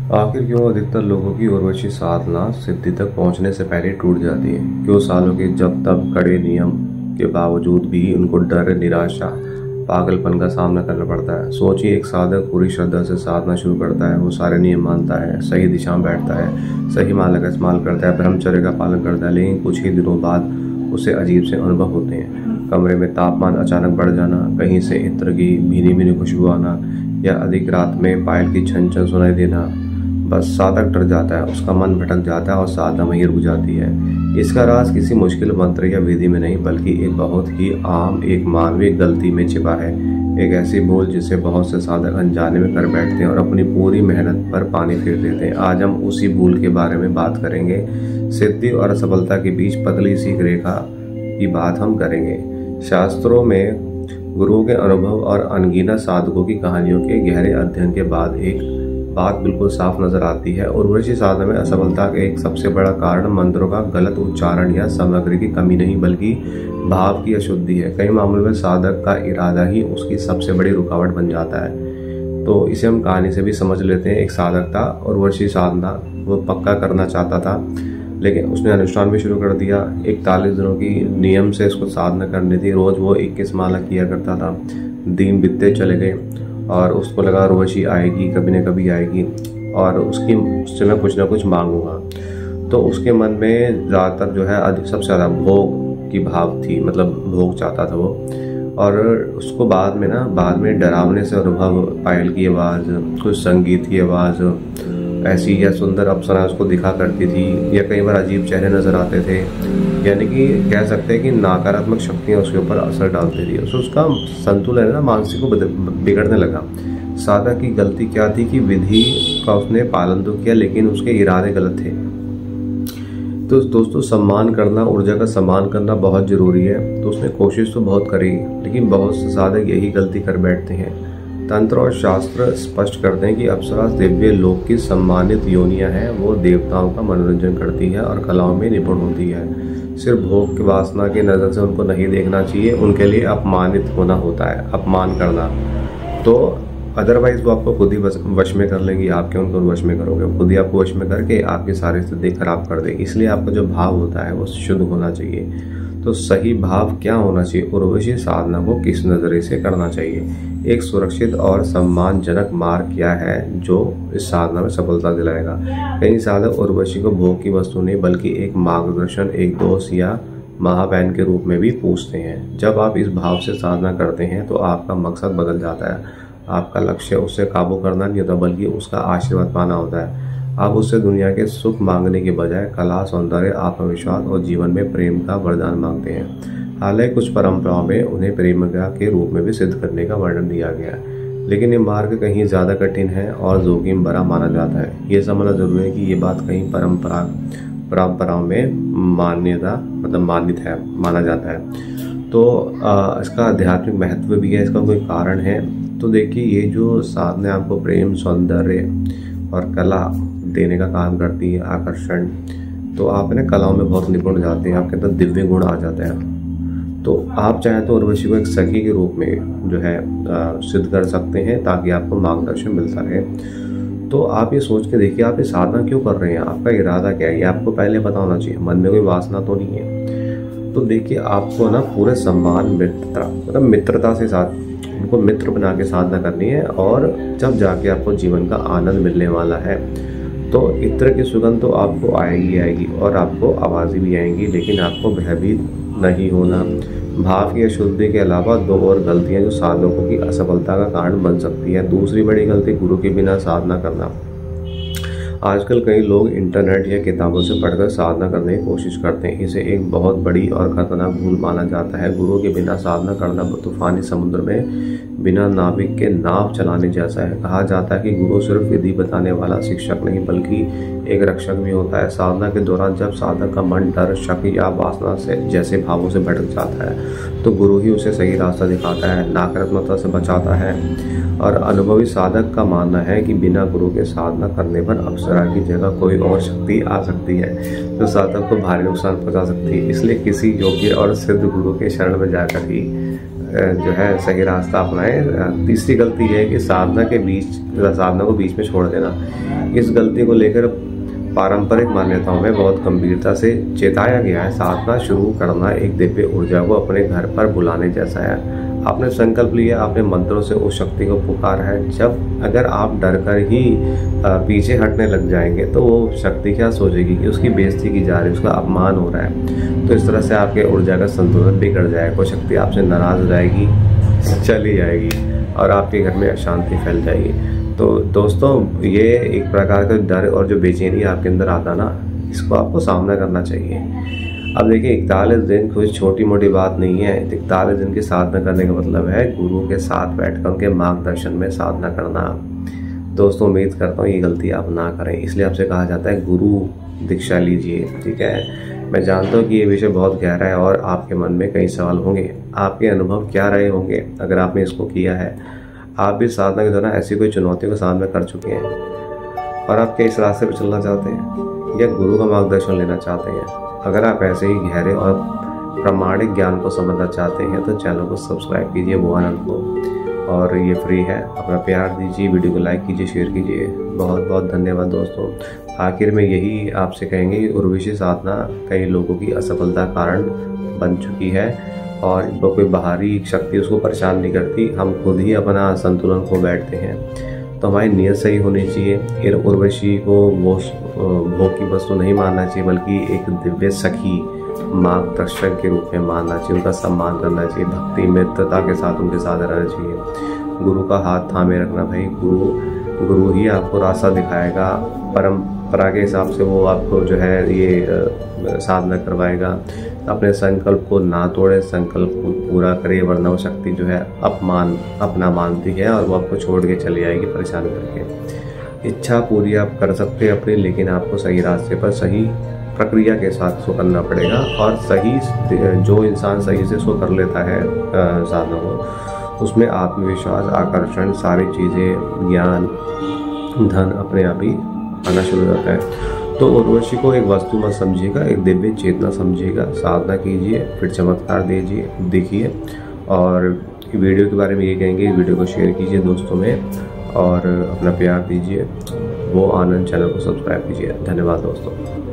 आखिर क्यों अधिकतर लोगों की उर्वशी साधना सिद्धि तक पहुंचने से पहले टूट जाती है? क्यों सालों के जब तब कड़े नियम के बावजूद भी उनको डर, निराशा, पागलपन का सामना करना पड़ता है? सोचिए, एक साधक पूरी श्रद्धा से साधना शुरू करता है, वो सारे नियम मानता है, सही दिशा में बैठता है, सही माला का इस्तेमाल करता है, ब्रह्मचर्य का पालन करता है, लेकिन कुछ ही दिनों बाद उसे अजीब से अनुभव होते हैं। कमरे में तापमान अचानक बढ़ जाना, कहीं से इत्र की भीनी भीनी खुशबू आना, या अधिक रात में पायल की छन छन सुनाई देना। बस साधक डर जाता है, उसका मन भटक जाता है और साधना वहीं रुक जाती है। इसका राज किसी मुश्किल मंत्र या विधि में नहीं, बल्कि एक बहुत ही आम, एक मानवीय गलती में छिपा है। एक ऐसी भूल जिसे बहुत से साधक अनजाने में कर बैठते हैं और अपनी पूरी मेहनत पर पानी फेर देते हैं। आज हम उसी भूल के बारे में बात करेंगे। सिद्धि और असफलता के बीच पतली सी रेखा की बात हम करेंगे। शास्त्रों में गुरुओं के अनुभव और अनगिनत साधकों की कहानियों के गहरे अध्ययन के बाद एक बात बिल्कुल साफ नजर आती है। उर्वशी साधना में असफलता का एक सबसे बड़ा कारण मंत्रों का गलत उच्चारण या सामग्री की कमी नहीं, बल्कि भाव की अशुद्धि है। कई मामलों में साधक का इरादा ही उसकी सबसे बड़ी रुकावट बन जाता है। तो इसे हम कहानी से भी समझ लेते हैं। एक साधक था, उर्वशी साधना वो पक्का करना चाहता था, लेकिन उसने अनुष्ठान भी शुरू कर दिया। 41 दिनों की नियम से उसको साधना करनी थी। रोज वो 21 माला किया करता था। दिन बीतते चले गए और उसको लगा उर्वशी आएगी, कभी न कभी आएगी और उससे मैं कुछ ना कुछ मांगूंगा। तो उसके मन में ज़्यादातर जो है सबसे ज़्यादा भोग की भाव थी, मतलब भोग चाहता था वो। और उसको बाद में डरावने से अनुभव, पायल की आवाज़, कुछ संगीत की आवाज़ ऐसी या सुंदर अप्सरा उसको दिखा करती थी, या कई बार अजीब चेहरे नजर आते थे। यानी कि कह सकते हैं कि नकारात्मक शक्तियाँ उसके ऊपर असर डालती थी। उसका संतुलन ना मानसिक को बिगड़ने लगा। साधक की गलती क्या थी कि विधि का उसने पालन तो किया, लेकिन उसके इरादे गलत थे। तो दोस्तों, सम्मान करना, ऊर्जा का सम्मान करना बहुत जरूरी है। तो उसने कोशिश तो बहुत करी, लेकिन बहुत से साधक यही गलती कर बैठते हैं। तंत्र और शास्त्र स्पष्ट करते हैं कि अप्सरा दिव्य लोक की सम्मानित योनियां हैं। वो देवताओं का मनोरंजन करती है और कलाओं में निपुण होती है। सिर्फ भोग की वासना की नज़र से उनको नहीं देखना चाहिए, उनके लिए अपमानित होना होता है, अपमान करना। तो अदरवाइज वो आपको खुद ही वश में कर लेंगी, आप क्यों उनको वश में करोगे? खुद ही आपको वश में करके आपकी सारी स्थिति खराब कर देगी। इसलिए आपका जो भाव होता है वो शुद्ध होना चाहिए। तो सही भाव क्या होना चाहिए? उर्वशी साधना को किस नज़रिए से करना चाहिए? एक सुरक्षित और सम्मानजनक मार्ग क्या है जो इस साधना में सफलता दिलाएगा? कई साधक उर्वशी को भोग की वस्तु नहीं, बल्कि एक मार्गदर्शन, एक दोस्त या महाबहन के रूप में भी पूछते हैं। जब आप इस भाव से साधना करते हैं तो आपका मकसद बदल जाता है। आपका लक्ष्य उससे काबू करना नहीं होता, बल्कि उसका आशीर्वाद पाना होता है। आप उससे दुनिया के सुख मांगने के बजाय कला, सौंदर्य, आत्मविश्वास और जीवन में प्रेम का वरदान मांगते हैं। हालांकि कुछ परंपराओं में उन्हें प्रेमिका के रूप में भी सिद्ध करने का वर्णन दिया गया है, लेकिन ये मार्ग कहीं ज़्यादा कठिन है और जोखिम भरा माना जाता है। ये समझना जरूरी है कि ये बात कहीं परंपराओं में मान्यत है, माना जाता है। तो इसका आध्यात्मिक महत्व भी है, इसका कोई कारण है। तो देखिए, ये जो साधना आपको प्रेम, सौंदर्य और कला देने का काम करती है, आकर्षण, तो आप ना कलाओं में बहुत निपुण जाते हैं, आपके अंदर दिव्य गुण आ जाते हैं। तो आप चाहें तो उर्वशी को एक सखी के रूप में जो है सिद्ध कर सकते हैं, ताकि आपको मार्गदर्शन मिलता रहे। तो आप ये सोच के देखिए, आप ये साधना क्यों कर रहे हैं, आपका इरादा क्या है, ये आपको पहले पता होना चाहिए। मन में कोई वासना तो नहीं है। तो देखिए, आपको ना पूरे सम्मान, मित्रता से साथ उनको मित्र बना के साधना करनी है, और जब जाके आपको जीवन का आनंद मिलने वाला है। तो इत्र की सुगंध तो आपको आएगी और आपको आवाज़ें भी आएंगी, लेकिन आपको भयभीत नहीं होना। भाव की अशुद्धि के अलावा दो और गलतियां जो साधकों की असफलता का कारण बन सकती है। दूसरी बड़ी गलती, गुरु के बिना साधना करना। आजकल कई लोग इंटरनेट या किताबों से पढ़कर साधना करने की कोशिश करते हैं। इसे एक बहुत बड़ी और खतरनाक भूल माना जाता है। गुरु के बिना साधना करना तूफानी समुद्र में बिना नाविक के नाव चलाने जैसा है। कहा जाता है कि गुरु सिर्फ विधि बताने वाला शिक्षक नहीं, बल्कि एक रक्षक भी होता है। साधना के दौरान जब साधक का मन डर, शक या वासना से जैसे भावों से भटक जाता है, तो गुरु ही उसे सही रास्ता दिखाता है, नकारात्मकता से बचाता है। और अनुभवी साधक का मानना है कि बिना गुरु के साधना करने पर अप्सरा की जगह कोई और शक्ति आ सकती है, जो साधक को भारी नुकसान पहुंचा सकती है। इसलिए किसी योग्य और सिद्ध गुरु के शरण में जाकर ही जो है सही रास्ता अपनाएं। तीसरी गलती यह है कि साधना को बीच में छोड़ देना। इस गलती को लेकर पारंपरिक मान्यताओं में बहुत गंभीरता से चेताया गया है। साधना शुरू करना एक दिव्य ऊर्जा को अपने घर पर बुलाने जैसा है। आपने संकल्प लिया, आपने मंत्रों से उस शक्ति को पुकारा है। जब अगर आप डर कर ही पीछे हटने लग जाएंगे तो वो शक्ति क्या सोचेगी कि उसकी बेइज्जती की जा रही है, उसका अपमान हो रहा है। तो इस तरह से आपके ऊर्जा का संतुलन बिगड़ जाएगा। वो शक्ति आपसे नाराज हो जाएगी, चली जाएगी और आपके घर में अशांति फैल जाएगी। तो दोस्तों, ये एक प्रकार का डर और जो बेचैनी आपके अंदर आता ना, इसको आपको सामना करना चाहिए। अब देखिए, 41 दिन कुछ छोटी मोटी बात नहीं है। 41 दिन की साधना करने का मतलब है गुरु के साथ बैठकर उनके मार्गदर्शन में साधना करना। दोस्तों, उम्मीद करता हूँ ये गलती आप ना करें, इसलिए आपसे कहा जाता है गुरु दीक्षा लीजिए। ठीक है, मैं जानता हूँ कि ये विषय बहुत गहरा है और आपके मन में कई सवाल होंगे। आपके अनुभव क्या रहे होंगे अगर आपने इसको किया है? आप भी साधना के दौरान ऐसी कोई चुनौतियों का सामना कर चुके हैं और आप क्या इस रास्ते पर चलना चाहते हैं या गुरु का मार्गदर्शन लेना चाहते हैं? अगर आप ऐसे ही गहरे और प्रामाणिक ज्ञान को समझना चाहते हैं तो चैनल को सब्सक्राइब कीजिए भुवन को, और ये फ्री है। अपना प्यार दीजिए, वीडियो को लाइक कीजिए, शेयर कीजिए। बहुत बहुत धन्यवाद दोस्तों। आखिर में यही आपसे कहेंगे कि उर्वशी साधना कई लोगों की असफलता कारण बन चुकी है और वो कोई बाहरी शक्ति उसको परेशान नहीं करती। हम खुद ही अपना संतुलन खो बैठते हैं। तो हमारी नीयत सही होनी चाहिए। उर्वशी को वो की वस्तु नहीं मानना चाहिए, बल्कि एक दिव्य सखी मार्गदर्शक के रूप में मानना चाहिए। उनका सम्मान करना चाहिए, भक्ति मित्रता के साथ उनके साथ रहना चाहिए। गुरु का हाथ थामे रखना भाई। गुरु ही आपको रास्ता दिखाएगा। परंपरा के हिसाब से वो आपको जो है ये साधना करवाएगा। अपने संकल्प को ना तोड़े, संकल्प को पूरा करे, वरना वो शक्ति जो है अपना मानती है और वो आपको छोड़ के चली आएगी परेशान करके। इच्छा पूरी आप कर सकते हैं अपनी, लेकिन आपको सही रास्ते पर सही प्रक्रिया के साथ इसको करना पड़ेगा। और सही जो इंसान सही से इसको कर लेता है साधना को, उसमें आत्मविश्वास, आकर्षण, सारी चीज़ें, ज्ञान, धन अपने आप ही आना शुरू हो जाता है। तो उर्वशी को एक वस्तु मत समझिएगा, एक दिव्य चेतना समझिएगा। साधना कीजिए, फिर चमत्कार देखिए। और वीडियो के बारे में ये कहेंगे, वीडियो को शेयर कीजिए दोस्तों में और अपना प्यार दीजिए। वो आनंद चैनल को सब्सक्राइब कीजिए। धन्यवाद दोस्तों।